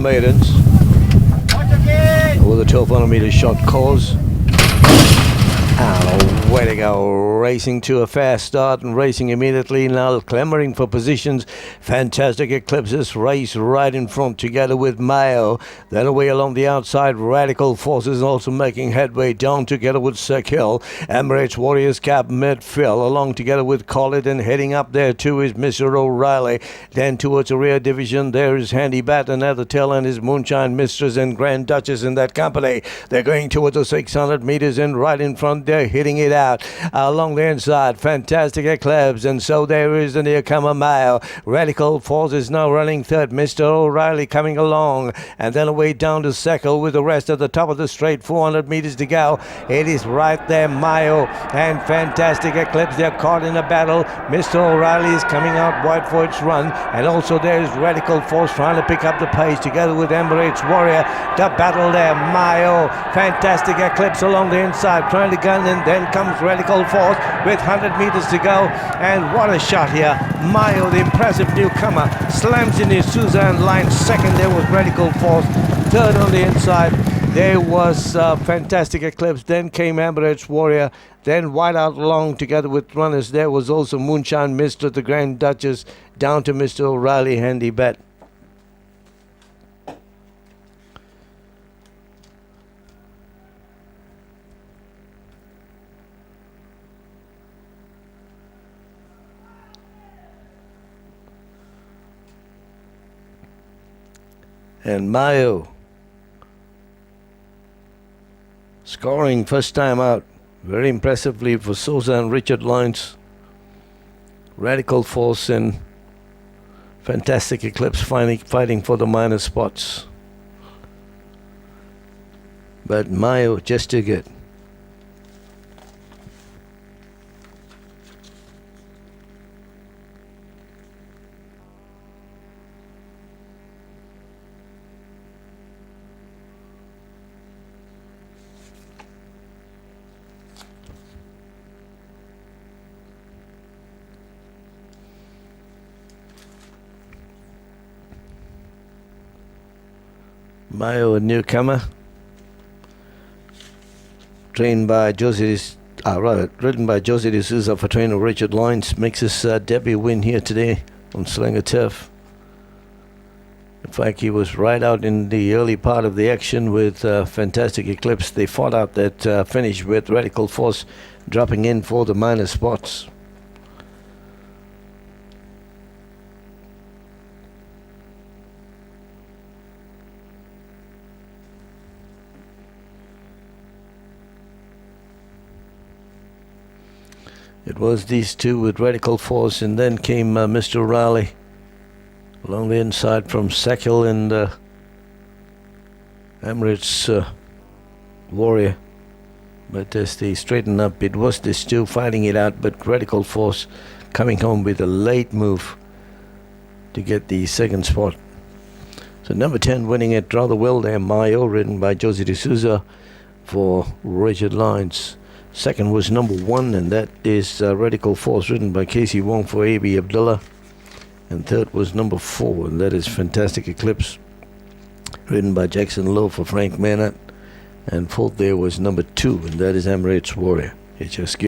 maidens with a 1200 meter shot course. And away to go, racing to a fast start and racing immediately now, clamoring for positions. Fantastic Eclipses race right in front together with Mayo. Then away along the outside, Radical Forces also making headway down together with Sekil. Emirates Warriors Cap midfield along together with Collett, and heading up there too is Mr. O'Reilly. Then towards the rear division there is Handy Bat, and at the tail end is Moonshine Mistress and Grand Duchess in that company. They're going towards the 600 meters and right in front they're hitting it out along the inside. Fantastic Eclipse, and so there is the newcomer Mayo. Radical Force is now running third. Mr. O'Reilly coming along, and then away down to Sekil with the rest at the top of the straight. 400 meters to go. It is right there, Mayo and Fantastic Eclipse. They're caught in a battle. Mr. O'Reilly is coming out wide for its run, and also there's Radical Force trying to pick up the pace together with Emirates Warrior. The battle there, Mayo, Fantastic Eclipse along the inside trying to gun, and then comes Radical Force with 100 meters to go. And what a shot here. Mayo, the impressive newcomer, slams in his Suzanne line. Second there was Radical Force. Third on the inside there was Fantastic Eclipse. Then came Emirates Warrior. Then wide out long together with runners there was also Moonshine Mistress, the Grand Duchess, down to Mr. O'Reilly, Handy Bat. And Mayo scoring first time out very impressively for Sousa and Richard Lyons. Radical Force and Fantastic Eclipse fighting for the minor spots, but Mayo just too good. Mayo, a newcomer, trained by ridden by Josie D'Souza for trainer Richard Lyons, makes his debut win here today on Slinger Turf. In fact, he was right out in the early part of the action with Fantastic Eclipse. They fought out that finish with Radical Force dropping in for the minor spots. It was these two with Radical Force, and then came Mr. O'Reilly along the inside from Sekil and Emirates Warrior. But as they straighten up, it was these two fighting it out, but Radical Force coming home with a late move to get the second spot. So number 10 winning it rather well there, Mayo, ridden by Josie D'Souza for Richard Lyons. Second was number 1, and that is Radical Force, ridden by Casey Wong for A.B. Abdullah. And third was number 4, and that is Fantastic Eclipse, ridden by Jackson Lowe for Frank Manat. And fourth there was number 2, and that is Emirates Warrior. HSQ.